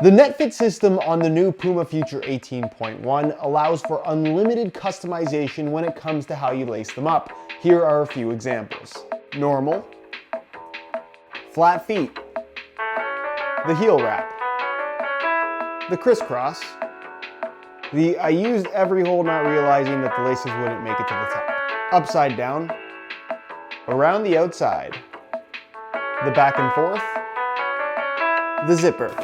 The NetFit system on the new Puma Future 18.1 allows for unlimited customization when it comes to how you lace them up. Here are a few examples. Normal, flat feet, the heel wrap, the crisscross, the I used every hole not realizing that the laces wouldn't make it to the top, upside down, around the outside, the back and forth, the zipper.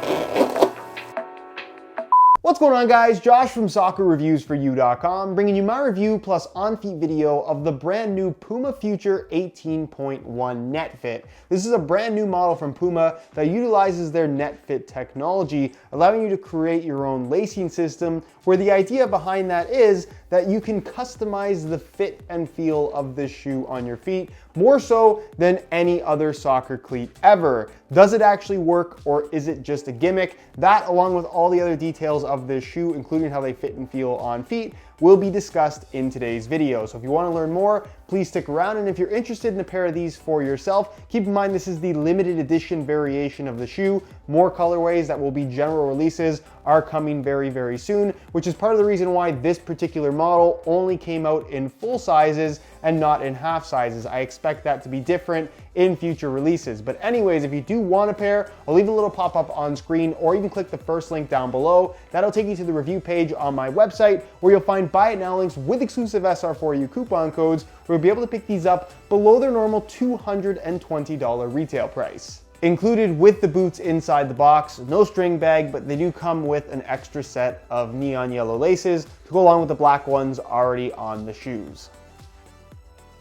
What's going on, guys? Josh from SoccerReviewsForYou.com bringing you my review plus on-feet video of the brand new Puma Future 18.1 NetFit. This is a brand new model from Puma that utilizes their NetFit technology, allowing you to create your own lacing system, where the idea behind that is that you can customize the fit and feel of this shoe on your feet, more so than any other soccer cleat ever. Does it actually work, or is it just a gimmick? That, along with all the other details of this shoe, including how they fit and feel on feet, will be discussed in today's video. So if you want to learn more, please stick around. And if you're interested in a pair of these for yourself, keep in mind this is the limited edition variation of the shoe. More colorways that will be general releases are coming very, very soon, which is part of the reason why this particular model only came out in full sizes and not in half sizes. I expect that to be different in future releases. But anyways, if you do want a pair, I'll leave a little pop-up on screen, or even click the first link down below. That'll take you to the review page on my website, where you'll find buy it now links with exclusive SR4U coupon codes, where you'll be able to pick these up below their normal $220 retail price. Included with the boots inside the box, no string bag, but they do come with an extra set of neon yellow laces to go along with the black ones already on the shoes.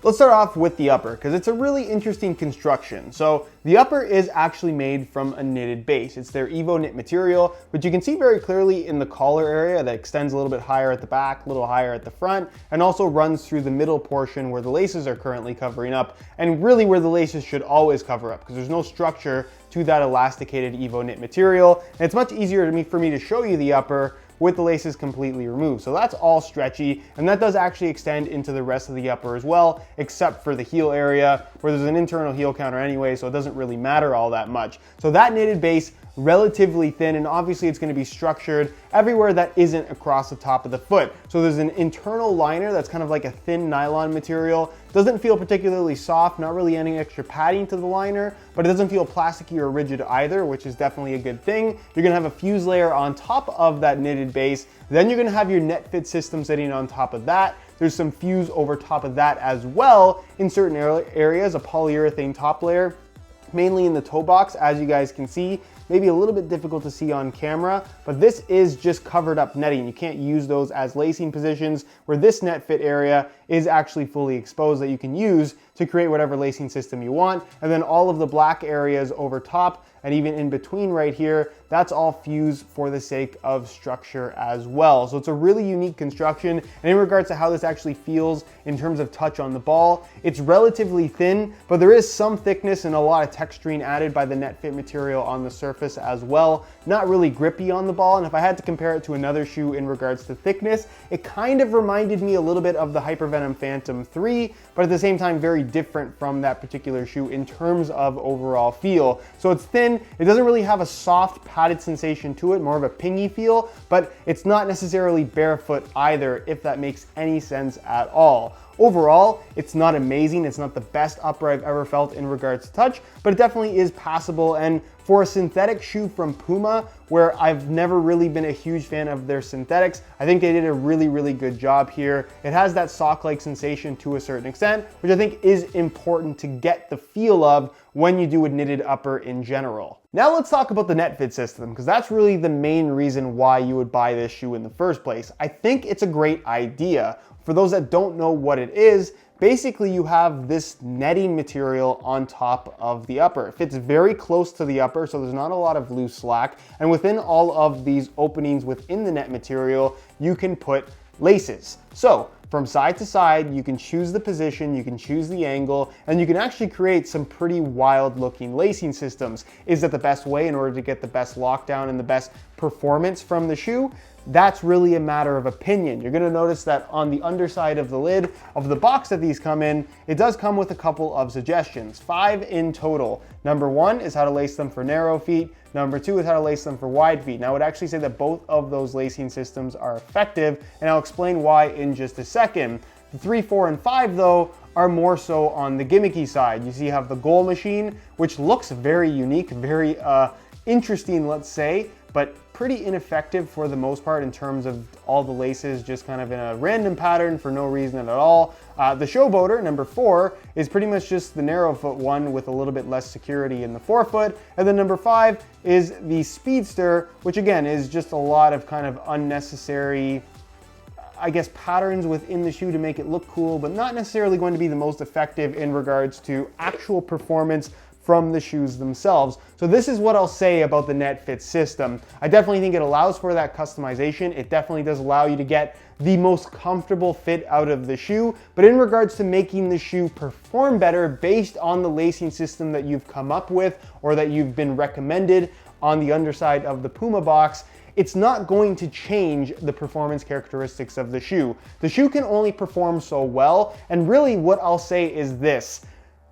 Let's start off with the upper, because it's a really interesting construction. So the upper is actually made from a knitted base. It's their Evo knit material, but you can see very clearly in the collar area that extends a little bit higher at the back, a little higher at the front, and also runs through the middle portion where the laces are currently covering up, and really where the laces should always cover up, because there's no structure to that elasticated Evo knit material. And it's much easier for me to show you the upper with the laces completely removed. So that's all stretchy, and that does actually extend into the rest of the upper as well, except for the heel area, where there's an internal heel counter anyway, so it doesn't really matter all that much. So that knitted base, relatively thin, and obviously it's going to be structured everywhere that isn't across the top of the foot. So there's an internal liner that's kind of like a thin nylon material. Doesn't feel particularly soft, not really any extra padding to the liner, but it doesn't feel plasticky or rigid either, which is definitely a good thing. You're gonna have a fuse layer on top of that knitted base. Then you're gonna have your NetFit system sitting on top of that. There's some fuse over top of that as well in certain areas, a polyurethane top layer, mainly in the toe box, as you guys can see. Maybe a little bit difficult to see on camera, but this is just covered up netting. You can't use those as lacing positions, where this NetFit area is actually fully exposed that you can use to create whatever lacing system you want. And then all of the black areas over top and even in between right here, that's all fused for the sake of structure as well. So it's a really unique construction. And in regards to how this actually feels in terms of touch on the ball, it's relatively thin, but there is some thickness and a lot of texturing added by the NetFit material on the surface as well. Not really grippy on the ball. And if I had to compare it to another shoe in regards to thickness, it kind of reminded me a little bit of the Hypervenom Phantom 3, but at the same time, very different from that particular shoe in terms of overall feel. So it's thin. It doesn't really have a soft padded sensation to it, more of a pingy feel, but it's not necessarily barefoot either, if that makes any sense at all. Overall, it's not amazing. It's not the best upper I've ever felt in regards to touch, but it definitely is passable. And for a synthetic shoe from Puma, where I've never really been a huge fan of their synthetics, I think they did a really, really good job here. It has that sock-like sensation to a certain extent, which I think is important to get the feel of when you do a knitted upper in general. Now let's talk about the NetFit system, because that's really the main reason why you would buy this shoe in the first place. I think it's a great idea. For those that don't know what it is, basically you have this netting material on top of the upper. It fits very close to the upper, so there's not a lot of loose slack. And within all of these openings within the net material, you can put laces. So from side to side, you can choose the position, you can choose the angle, and you can actually create some pretty wild looking lacing systems. Is that the best way in order to get the best lockdown and the best performance from the shoe, that's really a matter of opinion. You're gonna notice that on the underside of the lid of the box that these come in, it does come with a couple of suggestions, 5 in total. Number 1 is how to lace them for narrow feet. Number 2 is how to lace them for wide feet. Now I would actually say that both of those lacing systems are effective, and I'll explain why in just a second. The 3, 4, and 5 though are more so on the gimmicky side. You see you have the goal machine, which looks very unique, very interesting, let's say, but pretty ineffective for the most part in terms of all the laces just kind of in a random pattern for no reason at all. The Showboater, number 4, is pretty much just the narrow foot one with a little bit less security in the forefoot. And then number 5 is the Speedster, which again is just a lot of kind of unnecessary, I guess, patterns within the shoe to make it look cool, but not necessarily going to be the most effective in regards to actual performance from the shoes themselves. So this is what I'll say about the NetFit system. I definitely think it allows for that customization. It definitely does allow you to get the most comfortable fit out of the shoe, but in regards to making the shoe perform better based on the lacing system that you've come up with or that you've been recommended on the underside of the Puma box, it's not going to change the performance characteristics of the shoe. The shoe can only perform so well, and really what I'll say is this: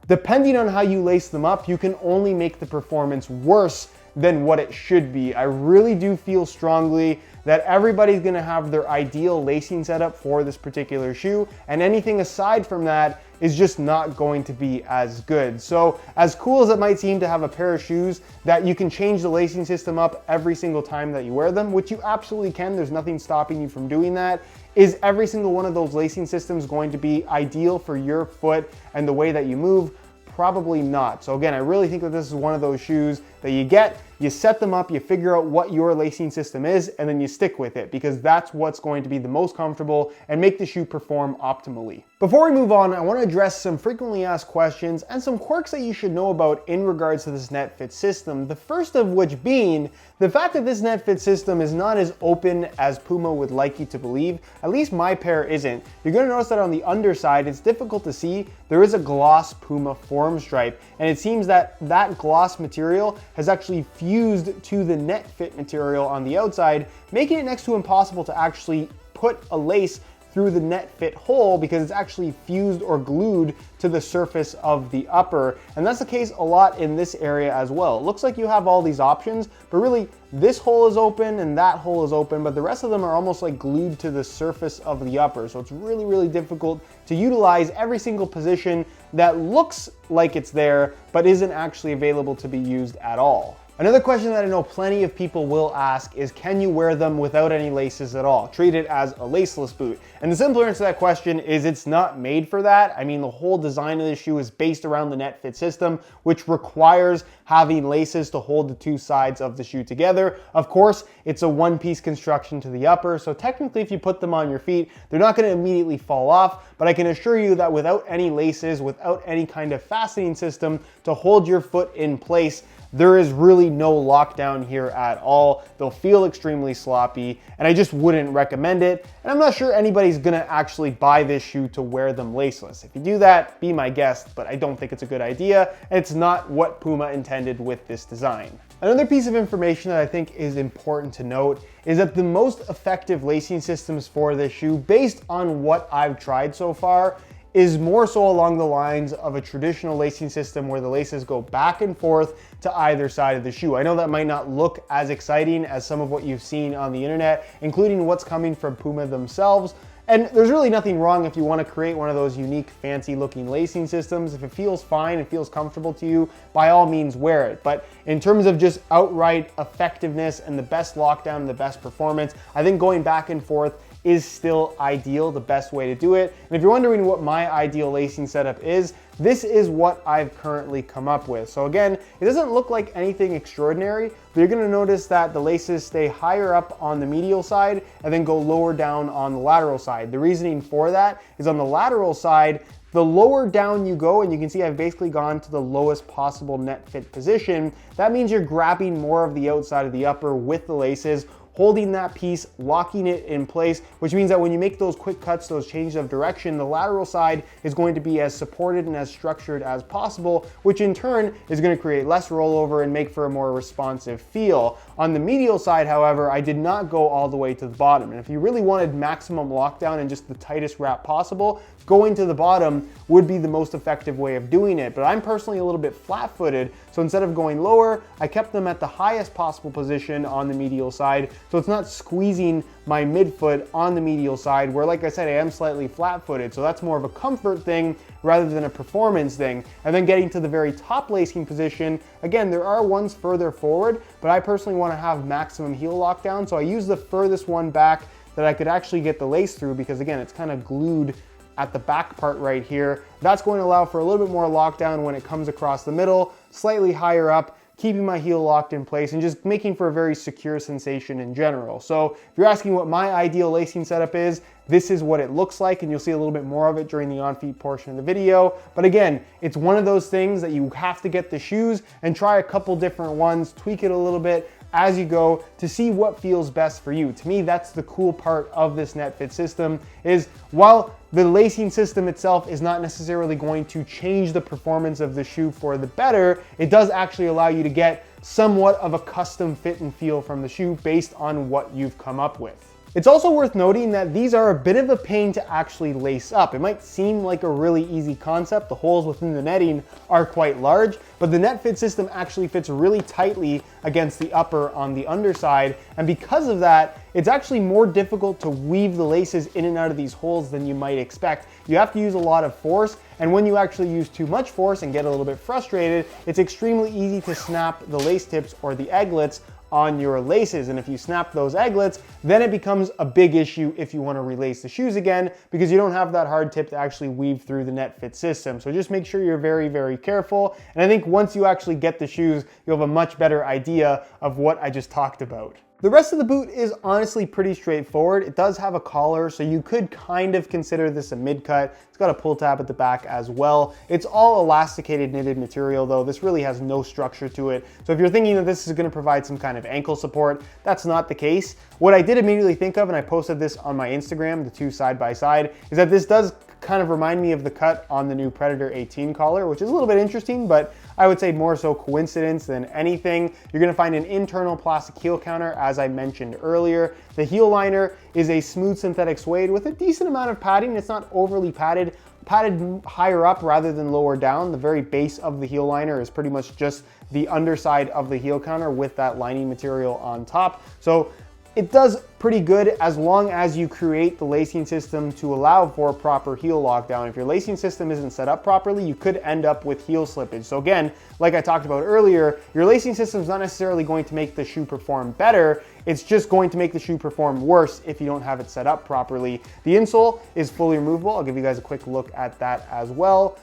depending on how you lace them up, you can only make the performance worse than what it should be. I really do feel strongly that everybody's gonna have their ideal lacing setup for this particular shoe, and anything aside from that is just not going to be as good. So as cool as it might seem to have a pair of shoes that you can change the lacing system up every single time that you wear them, which you absolutely can, there's nothing stopping you from doing that, is every single one of those lacing systems going to be ideal for your foot and the way that you move? Probably not. So again, I really think that this is one of those shoes that you get, you set them up, you figure out what your lacing system is, and then you stick with it, because that's what's going to be the most comfortable and make the shoe perform optimally. Before we move on, I want to address some frequently asked questions and some quirks that you should know about in regards to this NetFit system. The first of which being the fact that this NetFit system is not as open as Puma would like you to believe. At least my pair isn't. You're going to notice that on the underside, it's difficult to see. There is a gloss Puma form stripe, and it seems that that gloss material has actually fused to the NetFit material on the outside, making it next to impossible to actually put a lace through the NetFit hole because it's actually fused or glued to the surface of the upper. And that's the case a lot in this area as well. It looks like you have all these options, but really this hole is open and that hole is open, but the rest of them are almost like glued to the surface of the upper. So it's really, really difficult to utilize every single position that looks like it's there, but isn't actually available to be used at all. Another question that I know plenty of people will ask is, can you wear them without any laces at all? Treat it as a laceless boot. And the simple answer to that question is it's not made for that. I mean, the whole design of the shoe is based around the NetFit system, which requires having laces to hold the two sides of the shoe together. Of course, it's a one-piece construction to the upper, so technically if you put them on your feet, they're not going to immediately fall off, but I can assure you that without any laces, without any kind of fastening system to hold your foot in place, there is really no lockdown here at all. They'll feel extremely sloppy, and I just wouldn't recommend it. And I'm not sure anybody's gonna actually buy this shoe to wear them laceless. If you do that, be my guest, but I don't think it's a good idea, and it's not what Puma intended with this design. Another piece of information that I think is important to note is that the most effective lacing systems for this shoe, based on what I've tried so far, is more so along the lines of a traditional lacing system where the laces go back and forth to either side of the shoe. I know that might not look as exciting as some of what you've seen on the internet, including what's coming from Puma themselves. And there's really nothing wrong if you want to create one of those unique, fancy looking lacing systems. If it feels fine, it feels comfortable to you, by all means wear it. But in terms of just outright effectiveness and the best lockdown and the best performance, I think going back and forth is still ideal, the best way to do it. And if you're wondering what my ideal lacing setup is, this is what I've currently come up with. So again, it doesn't look like anything extraordinary, but you're gonna notice that the laces stay higher up on the medial side and then go lower down on the lateral side. The reasoning for that is on the lateral side, the lower down you go, and you can see I've basically gone to the lowest possible NetFit position, that means you're grabbing more of the outside of the upper with the laces, holding that piece, locking it in place, which means that when you make those quick cuts, those changes of direction, the lateral side is going to be as supported and as structured as possible, which in turn is going to create less rollover and make for a more responsive feel. On the medial side, however, I did not go all the way to the bottom. And if you really wanted maximum lockdown and just the tightest wrap possible, going to the bottom would be the most effective way of doing it. But I'm personally a little bit flat-footed, so instead of going lower, I kept them at the highest possible position on the medial side, so it's not squeezing my midfoot on the medial side, where, like I said, I am slightly flat-footed, so that's more of a comfort thing rather than a performance thing. And then getting to the very top lacing position, again, there are ones further forward, but I personally want to have maximum heel lockdown, so I use the furthest one back that I could actually get the lace through, because again, it's kind of glued at the back part right here. That's going to allow for a little bit more lockdown when it comes across the middle, slightly higher up, keeping my heel locked in place and just making for a very secure sensation in general. So if you're asking what my ideal lacing setup is, this is what it looks like, and you'll see a little bit more of it during the on-feet portion of the video. But again, it's one of those things that you have to get the shoes and try a couple different ones, tweak it a little bit as you go to see what feels best for you. To me, that's the cool part of this NetFit system, is while the lacing system itself is not necessarily going to change the performance of the shoe for the better, it does actually allow you to get somewhat of a custom fit and feel from the shoe based on what you've come up with. It's also worth noting that these are a bit of a pain to actually lace up. It might seem like a really easy concept. The holes within the netting are quite large, but the NetFit system actually fits really tightly against the upper on the underside. And because of that, it's actually more difficult to weave the laces in and out of these holes than you might expect. You have to use a lot of force, and when you actually use too much force and get a little bit frustrated, it's extremely easy to snap the lace tips or the eglets on your laces. And if you snap those eglets, then it becomes a big issue if you want to relace the shoes again, because you don't have that hard tip to actually weave through the NetFit system. So just make sure you're very, very careful. And I think once you actually get the shoes, you'll have a much better idea of what I just talked about. The rest of the boot is honestly pretty straightforward. It does have a collar, so you could kind of consider this a mid-cut. It's got a pull tab at the back as well. It's all elasticated knitted material though. This really has no structure to it. So if you're thinking that this is gonna provide some kind of ankle support, that's not the case. What I did immediately think of, and I posted this on my Instagram, the two side by side, is that this does kind of remind me of the cut on the new Predator 18 collar, which is a little bit interesting, but I would say more so coincidence than anything. You're gonna find an internal plastic heel counter, as I mentioned earlier. The heel liner is a smooth synthetic suede with a decent amount of padding. It's not overly padded higher up rather than lower down. The very base of the heel liner is pretty much just the underside of the heel counter with that lining material on top. So it does pretty good as long as you create the lacing system to allow for proper heel lockdown. If your lacing system isn't set up properly, you could end up with heel slippage. So again, like I talked about earlier, your lacing system is not necessarily going to make the shoe perform better. It's just going to make the shoe perform worse if you don't have it set up properly. The insole is fully removable. I'll give you guys a quick look at that as well.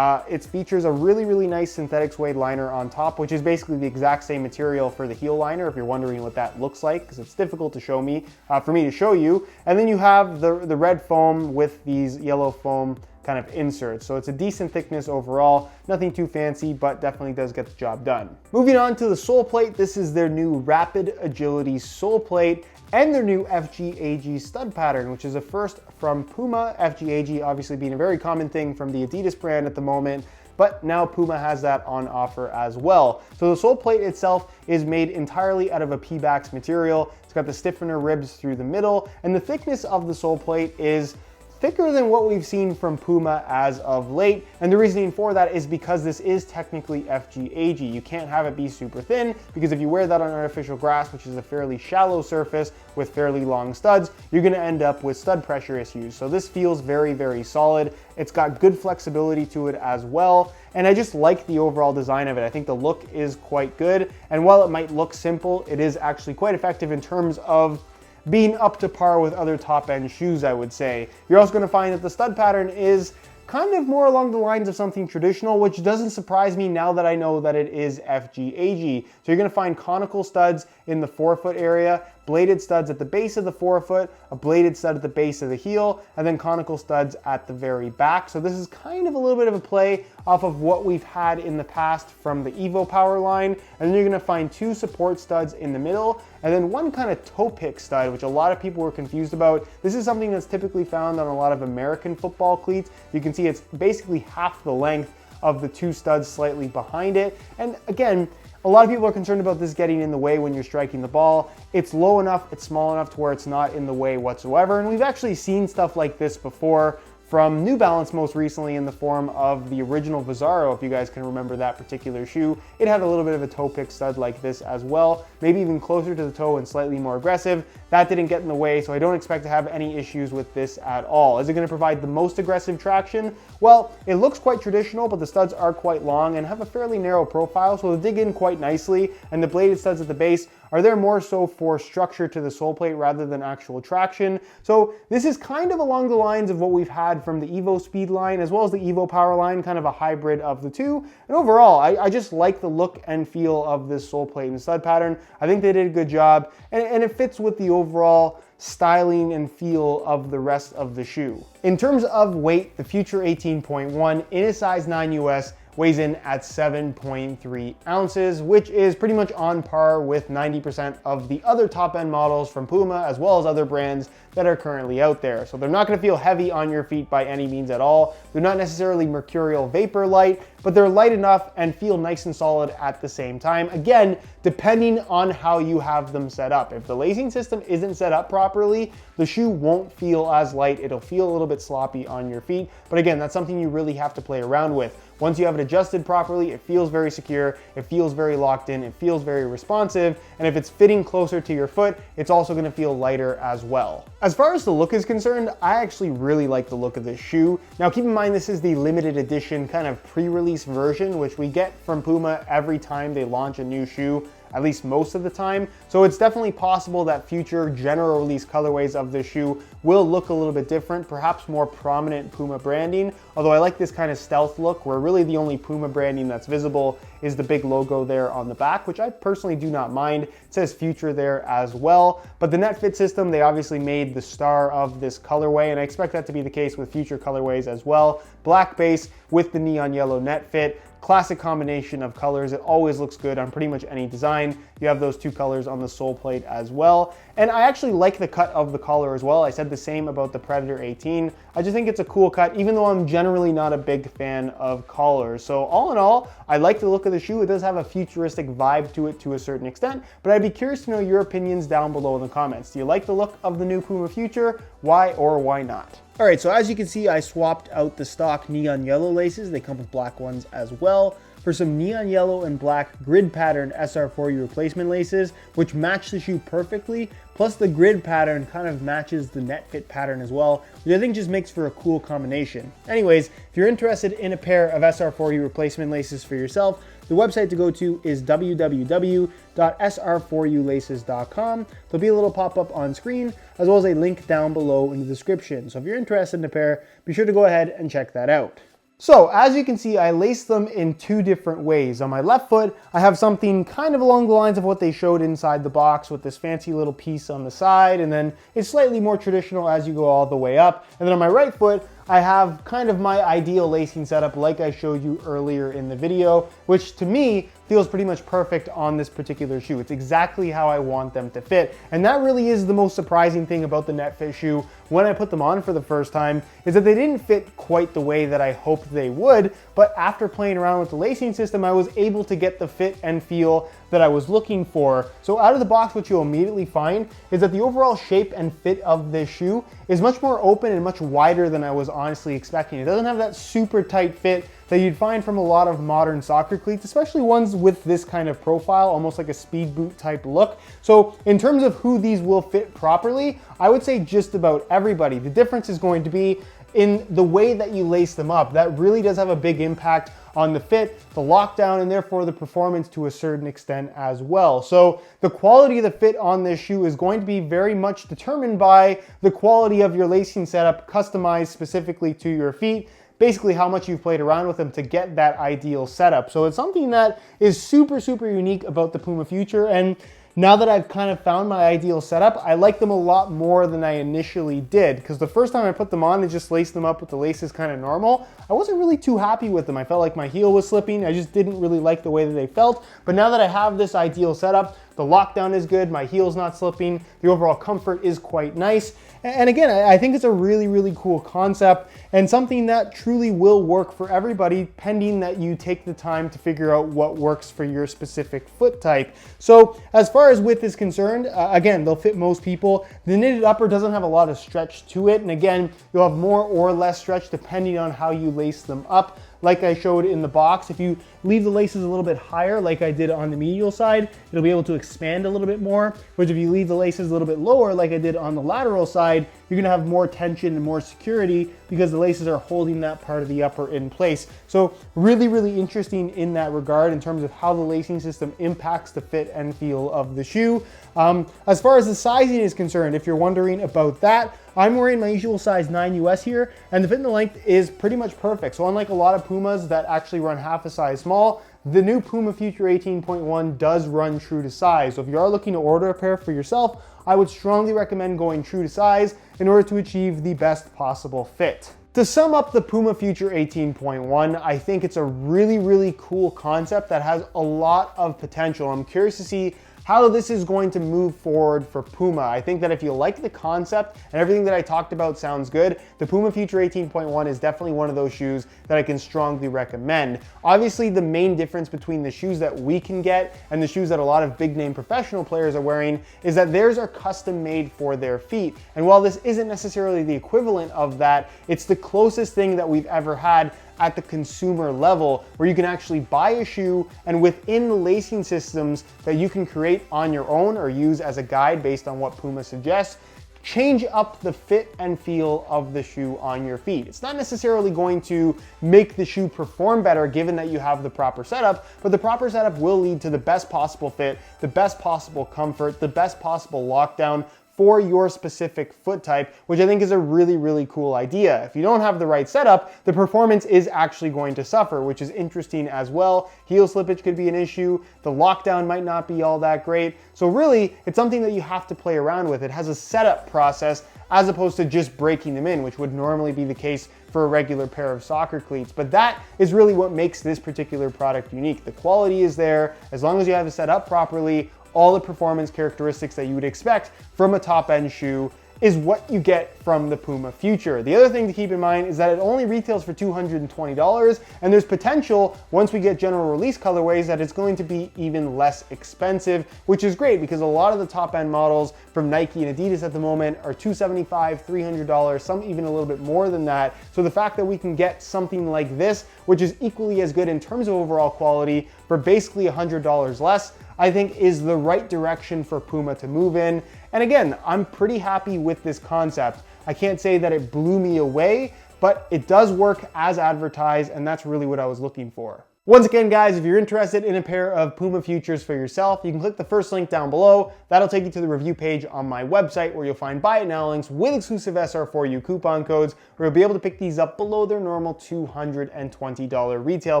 It features a really, really nice synthetic suede liner on top, which is basically the exact same material for the heel liner, if you're wondering what that looks like, because it's difficult to show me, for me to show you. And then you have the red foam with these yellow foam kind of inserts. So it's a decent thickness overall, nothing too fancy, but definitely does get the job done. Moving on to the sole plate, this is their new Rapid Agility sole plate and their new FGAG stud pattern, which is a first from Puma. FGAG obviously being a very common thing from the Adidas brand at the moment, but now Puma has that on offer as well. So the sole plate itself is made entirely out of a Pebax material. It's got the stiffener ribs through the middle, and the thickness of the sole plate is thicker than what we've seen from Puma as of late. And the reasoning for that is because this is technically FGAG. You can't have it be super thin, because if you wear that on artificial grass, which is a fairly shallow surface with fairly long studs, you're gonna end up with stud pressure issues. So this feels very, very solid. It's got good flexibility to it as well. And I just like the overall design of it. I think the look is quite good. And while it might look simple, it is actually quite effective in terms of being up to par with other top-end shoes, I would say. You're also gonna find that the stud pattern is kind of more along the lines of something traditional, which doesn't surprise me now that I know that it is FGAG. So you're gonna find conical studs in the forefoot area, bladed studs at the base of the forefoot, a bladed stud at the base of the heel, and then conical studs at the very back. So this is kind of a little bit of a play off of what we've had in the past from the Evo Power line. And then you're gonna find 2 support studs in the middle, and then one kind of toe pick stud, which a lot of people were confused about. This is something that's typically found on a lot of American football cleats. You can see it's basically half the length of the 2 studs slightly behind it. And again, a lot of people are concerned about this getting in the way when you're striking the ball. It's low enough, it's small enough to where it's not in the way whatsoever. And we've actually seen stuff like this before from New Balance most recently in the form of the original Vizaro, if you guys can remember that particular shoe. It had a little bit of a toe pick stud like this as well, maybe even closer to the toe and slightly more aggressive. That didn't get in the way, so I don't expect to have any issues with this at all. Is it gonna provide the most aggressive traction? Well, it looks quite traditional, but the studs are quite long and have a fairly narrow profile, so they dig in quite nicely, and the bladed studs at the base are there more so for structure to the sole plate rather than actual traction. So this is kind of along the lines of what we've had from the Evo Speed line as well as the Evo Power line, kind of a hybrid of the two. And overall, I just like the look and feel of this sole plate and stud pattern. I think they did a good job, and it fits with the overall styling and feel of the rest of the shoe. In terms of weight, the Future 18.1 in a size 9 US weighs in at 7.3 ounces, which is pretty much on par with 90% of the other top-end models from Puma, as well as other brands that are currently out there. So they're not gonna feel heavy on your feet by any means at all. They're not necessarily mercurial vapor light, but they're light enough and feel nice and solid at the same time. Again, depending on how you have them set up. If the lacing system isn't set up properly, the shoe won't feel as light. It'll feel a little bit sloppy on your feet. But again, that's something you really have to play around with. Once you have it adjusted properly, it feels very secure, it feels very locked in, it feels very responsive, and if it's fitting closer to your foot, it's also gonna feel lighter as well. As far as the look is concerned, I actually really like the look of this shoe. Now keep in mind this is the limited edition kind of pre-release version, which we get from Puma every time they launch a new shoe, at least most of the time. So it's definitely possible that future general release colorways of this shoe will look a little bit different, perhaps more prominent Puma branding. Although I like this kind of stealth look where really the only Puma branding that's visible is the big logo there on the back, which I personally do not mind. It says Future there as well. But the NetFit system, they obviously made the star of this colorway, and I expect that to be the case with future colorways as well. Black base with the neon yellow NetFit. Classic combination of colors. It always looks good on pretty much any design. You have those 2 colors on the sole plate as well. And I actually like the cut of the collar as well. I said the same about the Predator 18. I just think it's a cool cut, even though I'm generally not a big fan of collars. So all in all, I like the look of the shoe. It does have a futuristic vibe to it to a certain extent, but I'd be curious to know your opinions down below in the comments. Do you like the look of the new Puma Future? Why or why not? All right, so as you can see, I swapped out the stock neon yellow laces. They come with black ones as well for some neon yellow and black grid pattern SR4U replacement laces, which match the shoe perfectly. Plus the grid pattern kind of matches the NetFit pattern as well, which I think just makes for a cool combination. Anyways, if you're interested in a pair of SR4U replacement laces for yourself, the website to go to is www.sr4ulaces.com. There'll be a little pop-up on screen, as well as a link down below in the description. So if you're interested in a pair, be sure to go ahead and check that out. So as you can see, I laced them in 2 different ways. On my left foot, I have something kind of along the lines of what they showed inside the box with this fancy little piece on the side, and then it's slightly more traditional as you go all the way up. And then on my right foot, I have kind of my ideal lacing setup like I showed you earlier in the video, which to me feels pretty much perfect on this particular shoe. It's exactly how I want them to fit. And that really is the most surprising thing about the NetFit shoe when I put them on for the first time, is that they didn't fit quite the way that I hoped they would, but after playing around with the lacing system, I was able to get the fit and feel that I was looking for. So out of the box, what you'll immediately find is that the overall shape and fit of this shoe is much more open and much wider than I was honestly expecting. It doesn't have that super tight fit that you'd find from a lot of modern soccer cleats, especially ones with this kind of profile, almost like a speed boot type look. So in terms of who these will fit properly, I would say just about everybody. The difference is going to be in the way that you lace them up. That really does have a big impact on the fit, the lockdown, and therefore the performance to a certain extent as well. So the quality of the fit on this shoe is going to be very much determined by the quality of your lacing setup, customized specifically to your feet, basically how much you've played around with them to get that ideal setup. So it's something that is super, super unique about the Puma Future. And now that I've kind of found my ideal setup, I like them a lot more than I initially did, because the first time I put them on and just laced them up with the laces kind of normal, I wasn't really too happy with them. I felt like my heel was slipping. I just didn't really like the way that they felt. But now that I have this ideal setup, the lockdown is good, my heel's not slipping, the overall comfort is quite nice. And again, I think it's a really, really cool concept and something that truly will work for everybody, pending that you take the time to figure out what works for your specific foot type. So as far as width is concerned, again, they'll fit most people. The knitted upper doesn't have a lot of stretch to it. And again, you'll have more or less stretch depending on how you lace them up. Like I showed in the box, if you leave the laces a little bit higher, like I did on the medial side, it'll be able to expand a little bit more. Whereas if you leave the laces a little bit lower, like I did on the lateral side, you're gonna have more tension and more security because the laces are holding that part of the upper in place. So really, really interesting in that regard in terms of how the lacing system impacts the fit and feel of the shoe. As far as the sizing is concerned, if you're wondering about that, I'm wearing my usual size 9 US here, and the fit and the length is pretty much perfect. So unlike a lot of Pumas that actually run half a size small, the new Puma Future 18.1 does run true to size. So if you are looking to order a pair for yourself, I would strongly recommend going true to size in order to achieve the best possible fit. To sum up the Puma Future 18.1, I think it's a really, really cool concept that has a lot of potential. I'm curious to see how this is going to move forward for Puma. I think that if you like the concept and everything that I talked about sounds good, the Puma Future 18.1 is definitely one of those shoes that I can strongly recommend. Obviously, the main difference between the shoes that we can get and the shoes that a lot of big name professional players are wearing is that theirs are custom made for their feet. And while this isn't necessarily the equivalent of that, it's the closest thing that we've ever had at the consumer level, where you can actually buy a shoe and within the lacing systems that you can create on your own or use as a guide based on what Puma suggests, change up the fit and feel of the shoe on your feet. It's not necessarily going to make the shoe perform better given that you have the proper setup, but the proper setup will lead to the best possible fit, the best possible comfort, the best possible lockdown for your specific foot type, which I think is a really, really cool idea. If you don't have the right setup, the performance is actually going to suffer, which is interesting as well. Heel slippage could be an issue. The lockdown might not be all that great. So really, it's something that you have to play around with. It has a setup process as opposed to just breaking them in, which would normally be the case for a regular pair of soccer cleats. But that is really what makes this particular product unique. The quality is there. As long as you have it set up properly, all the performance characteristics that you would expect from a top-end shoe is what you get from the Puma Future. The other thing to keep in mind is that it only retails for $220, and there's potential once we get general release colorways that it's going to be even less expensive, which is great because a lot of the top-end models from Nike and Adidas at the moment are $275, $300, some even a little bit more than that. So the fact that we can get something like this, which is equally as good in terms of overall quality, for basically $100 less, I think is the right direction for Puma to move in. And again, I'm pretty happy with this concept. I can't say that it blew me away, but it does work as advertised, and that's really what I was looking for. Once again, guys, if you're interested in a pair of Puma Futures for yourself, you can click the first link down below. That'll take you to the review page on my website where you'll find buy it now links with exclusive SR4U coupon codes where you'll be able to pick these up below their normal $220 retail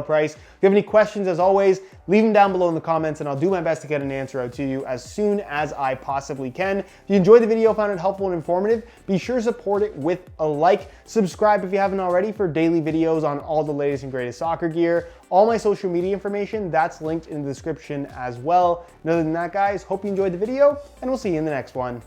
price. If you have any questions, as always, leave them down below in the comments and I'll do my best to get an answer out to you as soon as I possibly can. If you enjoyed the video, found it helpful and informative, be sure to support it with a like. Subscribe if you haven't already for daily videos on all the latest and greatest soccer gear. All my social media information, that's linked in the description as well. And other than that, guys, hope you enjoyed the video, and we'll see you in the next one.